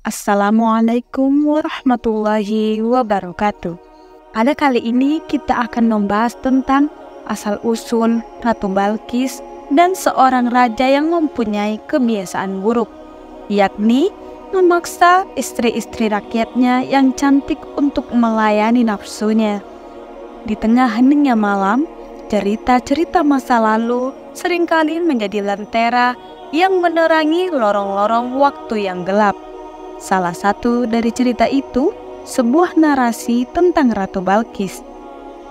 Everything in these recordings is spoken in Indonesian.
Assalamualaikum warahmatullahi wabarakatuh. Pada kali ini kita akan membahas tentang asal-usul Ratu Balqis dan seorang raja yang mempunyai kebiasaan buruk, yakni memaksa istri-istri rakyatnya yang cantik untuk melayani nafsunya. Di tengah heningnya malam, cerita-cerita masa lalu seringkali menjadi lentera yang menerangi lorong-lorong waktu yang gelap. Salah satu dari cerita itu, sebuah narasi tentang Ratu Balqis.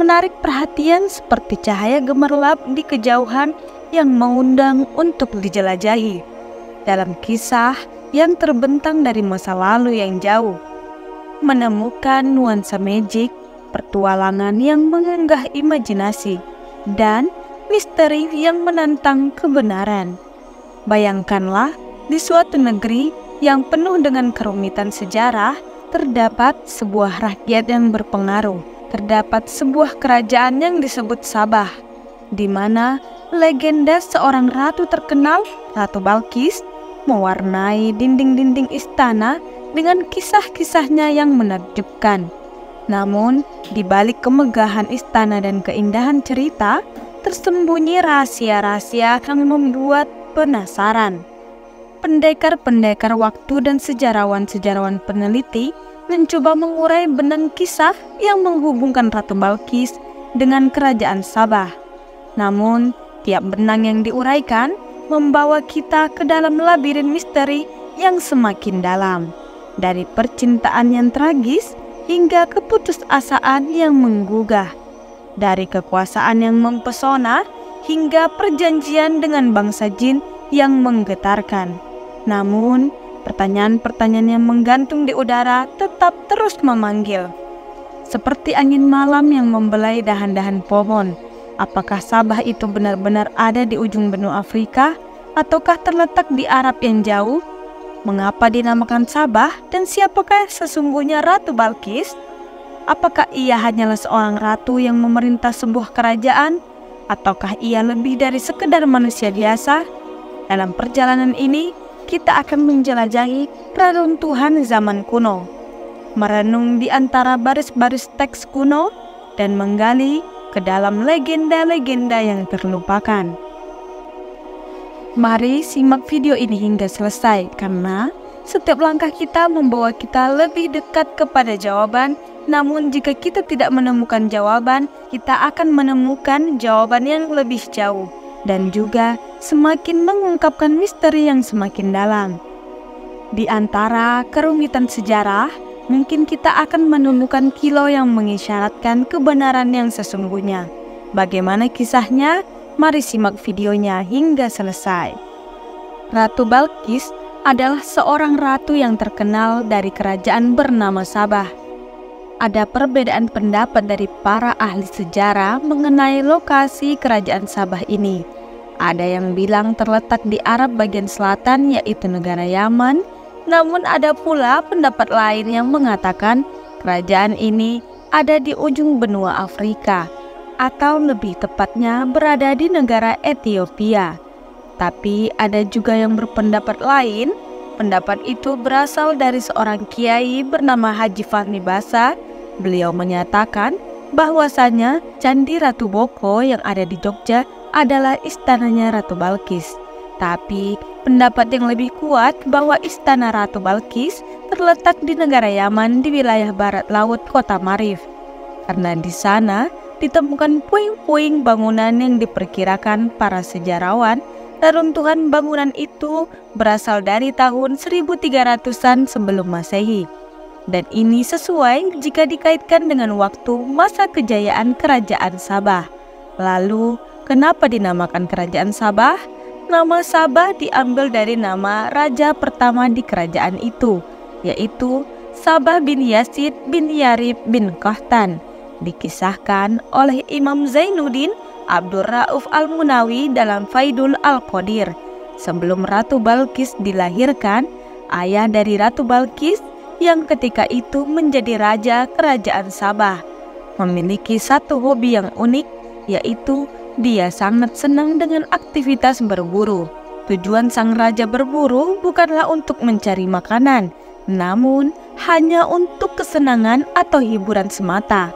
Menarik perhatian seperti cahaya gemerlap di kejauhan yang mengundang untuk dijelajahi. Dalam kisah yang terbentang dari masa lalu yang jauh, menemukan nuansa magik, petualangan yang menggugah imajinasi, dan misteri yang menantang kebenaran. Bayangkanlah di suatu negeri yang penuh dengan kerumitan sejarah, terdapat sebuah rakyat yang berpengaruh, terdapat sebuah kerajaan yang disebut Sabah, di mana legenda seorang ratu terkenal, Ratu Balqis, mewarnai dinding-dinding istana dengan kisah-kisahnya yang menakjubkan. Namun, di balik kemegahan istana dan keindahan cerita, tersembunyi rahasia-rahasia yang membuat penasaran. Pendekar-pendekar waktu dan sejarawan-sejarawan peneliti mencoba mengurai benang kisah yang menghubungkan Ratu Balqis dengan kerajaan Sabah. Namun, tiap benang yang diuraikan membawa kita ke dalam labirin misteri yang semakin dalam. Dari percintaan yang tragis hingga keputusasaan yang menggugah. Dari kekuasaan yang mempesona hingga perjanjian dengan bangsa jin yang menggetarkan. Namun, pertanyaan-pertanyaan yang menggantung di udara tetap terus memanggil. Seperti angin malam yang membelai dahan-dahan pohon. Apakah Sabah itu benar-benar ada di ujung benua Afrika? Ataukah terletak di Arab yang jauh? Mengapa dinamakan Sabah dan siapakah sesungguhnya Ratu Balqis? Apakah ia hanyalah seorang ratu yang memerintah sebuah kerajaan? Ataukah ia lebih dari sekedar manusia biasa? Dalam perjalanan ini, kita akan menjelajahi reruntuhan zaman kuno, merenung di antara baris-baris teks kuno, dan menggali ke dalam legenda-legenda yang terlupakan. Mari simak video ini hingga selesai, karena setiap langkah kita membawa kita lebih dekat kepada jawaban. Namun jika kita tidak menemukan jawaban, kita akan menemukan jawaban yang lebih jauh, dan juga semakin mengungkapkan misteri yang semakin dalam. Di antara kerumitan sejarah, mungkin kita akan menemukan kilau yang mengisyaratkan kebenaran yang sesungguhnya. Bagaimana kisahnya? Mari simak videonya hingga selesai. Ratu Balqis adalah seorang ratu yang terkenal dari kerajaan bernama Sabah. Ada perbedaan pendapat dari para ahli sejarah mengenai lokasi kerajaan Sabah ini. Ada yang bilang terletak di Arab bagian selatan, yaitu negara Yaman. Namun ada pula pendapat lain yang mengatakan kerajaan ini ada di ujung benua Afrika, atau lebih tepatnya berada di negara Ethiopia. Tapi ada juga yang berpendapat lain. Pendapat itu berasal dari seorang kiai bernama Haji Fahmi Basa. Beliau menyatakan bahwasanya Candi Ratu Boko yang ada di Jogja adalah istananya Ratu Balqis. Tapi pendapat yang lebih kuat bahwa istana Ratu Balqis terletak di negara Yaman di wilayah barat laut kota Marif. Karena di sana ditemukan puing-puing bangunan yang diperkirakan para sejarawan reruntuhan bangunan itu berasal dari tahun 1300-an sebelum Masehi. Dan ini sesuai jika dikaitkan dengan waktu masa kejayaan kerajaan Sabah. Lalu, kenapa dinamakan kerajaan Sabah? Nama Sabah diambil dari nama raja pertama di kerajaan itu, yaitu Sabah bin Yazid bin Yarib bin Qahtan. Dikisahkan oleh Imam Zainuddin Abdul Rauf Al-Munawi dalam Faidul Al-Qadir. Sebelum Ratu Balqis dilahirkan, ayah dari Ratu Balqis yang ketika itu menjadi raja kerajaan Sabah memiliki satu hobi yang unik, yaitu dia sangat senang dengan aktivitas berburu. Tujuan sang raja berburu bukanlah untuk mencari makanan, namun hanya untuk kesenangan atau hiburan semata.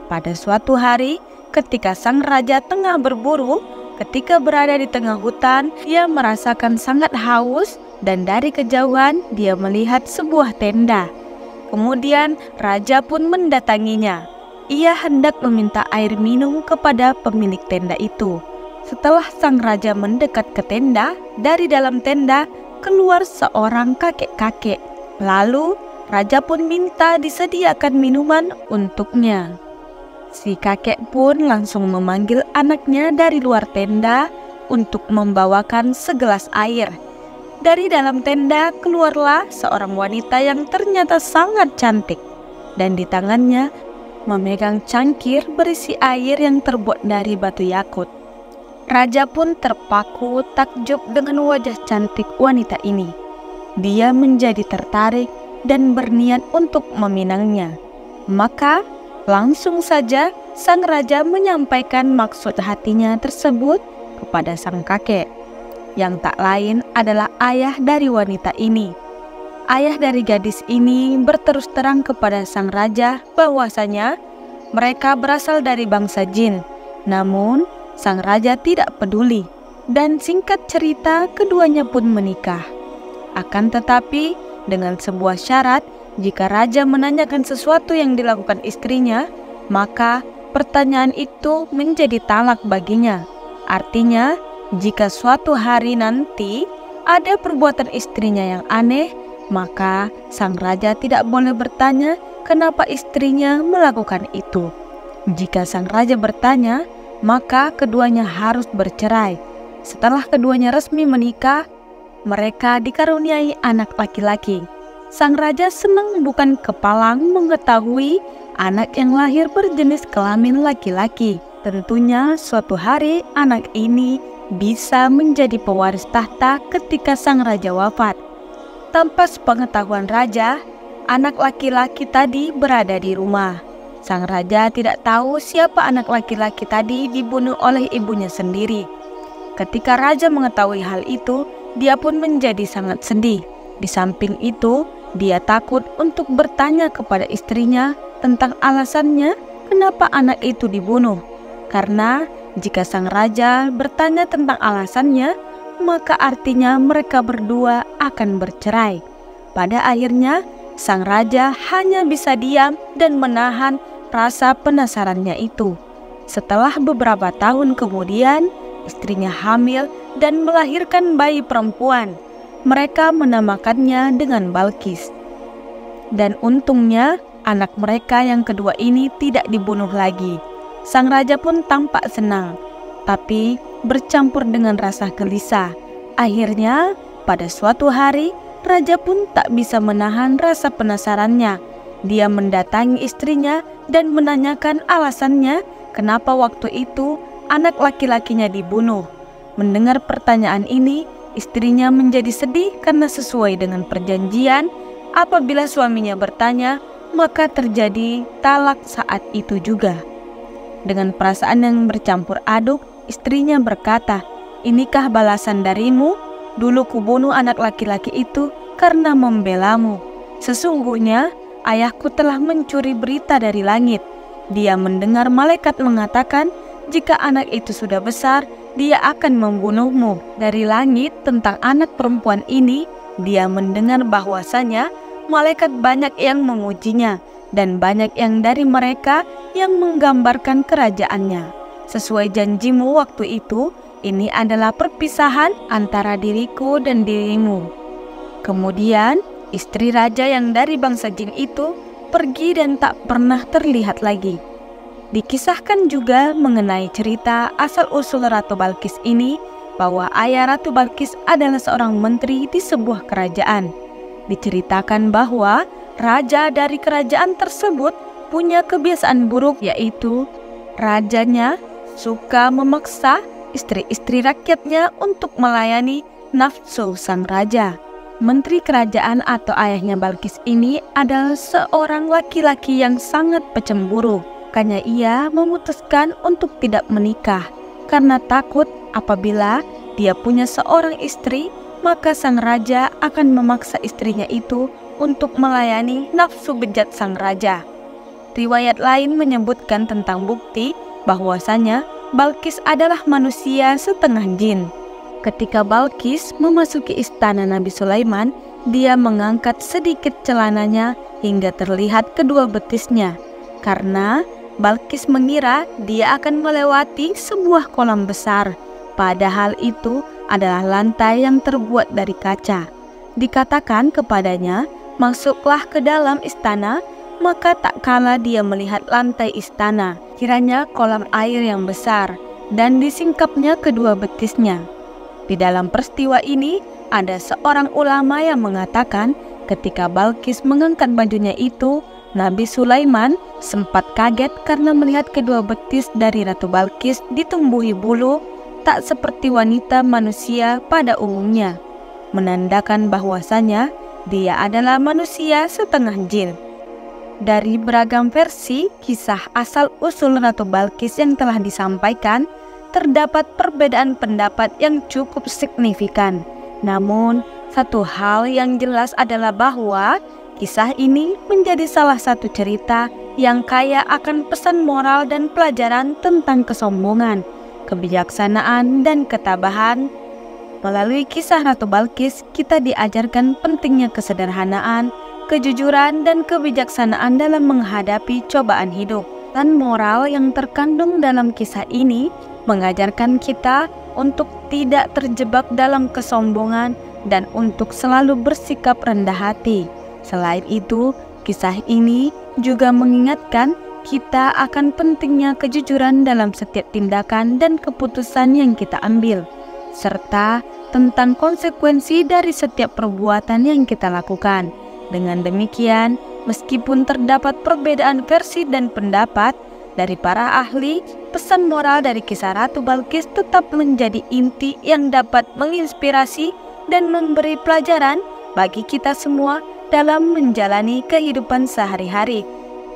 Pada suatu hari, ketika sang raja tengah berburu, ketika berada di tengah hutan, dia merasakan sangat haus dan dari kejauhan dia melihat sebuah tenda. Kemudian raja pun mendatanginya. Ia hendak meminta air minum kepada pemilik tenda itu. Setelah sang raja mendekat ke tenda, dari dalam tenda keluar seorang kakek-kakek. Lalu raja pun minta disediakan minuman untuknya. Si kakek pun langsung memanggil anaknya dari luar tenda untuk membawakan segelas air. Dari dalam tenda keluarlah seorang wanita yang ternyata sangat cantik, dan di tangannya memegang cangkir berisi air yang terbuat dari batu yakut. Raja pun terpaku takjub dengan wajah cantik wanita ini. Dia menjadi tertarik dan berniat untuk meminangnya. Maka langsung saja sang raja menyampaikan maksud hatinya tersebut kepada sang kakek, yang tak lain adalah ayah dari wanita ini. Ayah dari gadis ini berterus terang kepada sang raja bahwasanya mereka berasal dari bangsa jin. Namun sang raja tidak peduli, dan singkat cerita keduanya pun menikah. Akan tetapi dengan sebuah syarat, jika raja menanyakan sesuatu yang dilakukan istrinya, maka pertanyaan itu menjadi talak baginya. Artinya, jika suatu hari nanti ada perbuatan istrinya yang aneh, maka sang raja tidak boleh bertanya kenapa istrinya melakukan itu. Jika sang raja bertanya, maka keduanya harus bercerai. Setelah keduanya resmi menikah, mereka dikaruniai anak laki-laki. Sang raja senang bukan kepalang mengetahui anak yang lahir berjenis kelamin laki-laki. Tentunya suatu hari anak ini bisa menjadi pewaris tahta ketika sang raja wafat. Tanpa sepengetahuan raja, anak laki-laki tadi berada di rumah. Sang raja tidak tahu siapa anak laki-laki tadi dibunuh oleh ibunya sendiri. Ketika raja mengetahui hal itu, dia pun menjadi sangat sedih. Di samping itu, dia takut untuk bertanya kepada istrinya tentang alasannya kenapa anak itu dibunuh. Karena jika sang raja bertanya tentang alasannya, maka artinya mereka berdua akan bercerai. Pada akhirnya, sang raja hanya bisa diam dan menahan rasa penasarannya itu. Setelah beberapa tahun kemudian, istrinya hamil dan melahirkan bayi perempuan. Mereka menamakannya dengan Balkis. Dan untungnya, anak mereka yang kedua ini tidak dibunuh lagi. Sang raja pun tampak senang, tapi bercampur dengan rasa gelisah. Akhirnya, pada suatu hari, raja pun tak bisa menahan rasa penasarannya. Dia mendatangi istrinya dan menanyakan alasannya kenapa waktu itu anak laki-lakinya dibunuh. Mendengar pertanyaan ini, istrinya menjadi sedih karena sesuai dengan perjanjian, apabila suaminya bertanya, maka terjadi talak saat itu juga. Dengan perasaan yang bercampur aduk, istrinya berkata, "Inikah balasan darimu? Dulu kubunuh anak laki-laki itu karena membelamu. Sesungguhnya ayahku telah mencuri berita dari langit. Dia mendengar malaikat mengatakan, jika anak itu sudah besar, dia akan membunuhmu." Dari langit tentang anak perempuan ini, dia mendengar bahwasanya malaikat banyak yang memujinya, dan banyak yang dari mereka yang menggambarkan kerajaannya. Sesuai janjimu waktu itu, ini adalah perpisahan antara diriku dan dirimu. Kemudian, istri raja yang dari bangsa jin itu pergi dan tak pernah terlihat lagi. Dikisahkan juga mengenai cerita asal-usul Ratu Balkis ini, bahwa ayah Ratu Balkis adalah seorang menteri di sebuah kerajaan. Diceritakan bahwa raja dari kerajaan tersebut punya kebiasaan buruk, yaitu rajanya suka memaksa istri-istri rakyatnya untuk melayani nafsu sang raja. Menteri kerajaan atau ayahnya Balkis ini adalah seorang laki-laki yang sangat pecemburu. Makanya ia memutuskan untuk tidak menikah karena takut apabila dia punya seorang istri, maka sang raja akan memaksa istrinya itu untuk melayani nafsu bejat sang raja. Riwayat lain menyebutkan tentang bukti bahwasanya Balkis adalah manusia setengah jin. Ketika Balkis memasuki istana Nabi Sulaiman, dia mengangkat sedikit celananya hingga terlihat kedua betisnya, karena Balkis mengira dia akan melewati sebuah kolam besar, padahal itu adalah lantai yang terbuat dari kaca. Dikatakan kepadanya, masuklah ke dalam istana, maka tak kala dia melihat lantai istana, kiranya kolam air yang besar, dan disingkapnya kedua betisnya. Di dalam peristiwa ini, ada seorang ulama yang mengatakan ketika Balkis mengangkat bajunya itu, Nabi Sulaiman sempat kaget karena melihat kedua betis dari Ratu Balkis ditumbuhi bulu, tak seperti wanita manusia pada umumnya, menandakan bahwasanya dia adalah manusia setengah jin. Dari beragam versi kisah asal-usul Ratu Balkis yang telah disampaikan, terdapat perbedaan pendapat yang cukup signifikan. Namun, satu hal yang jelas adalah bahwa kisah ini menjadi salah satu cerita yang kaya akan pesan moral dan pelajaran tentang kesombongan, kebijaksanaan, dan ketabahan. Melalui kisah Ratu Balkis, kita diajarkan pentingnya kesederhanaan, kejujuran, dan kebijaksanaan dalam menghadapi cobaan hidup. Dan moral yang terkandung dalam kisah ini mengajarkan kita untuk tidak terjebak dalam kesombongan dan untuk selalu bersikap rendah hati. Selain itu, kisah ini juga mengingatkan kita akan pentingnya kejujuran dalam setiap tindakan dan keputusan yang kita ambil, serta tentang konsekuensi dari setiap perbuatan yang kita lakukan. Dengan demikian, meskipun terdapat perbedaan versi dan pendapat dari para ahli, pesan moral dari kisah Ratu Balkis tetap menjadi inti yang dapat menginspirasi dan memberi pelajaran bagi kita semua dalam menjalani kehidupan sehari-hari.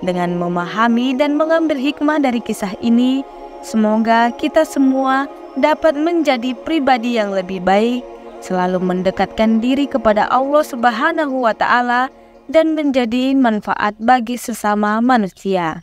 Dengan memahami dan mengambil hikmah dari kisah ini, semoga kita semua dapat menjadi pribadi yang lebih baik, selalu mendekatkan diri kepada Allah Subhanahu wa Ta'ala, dan menjadi manfaat bagi sesama manusia.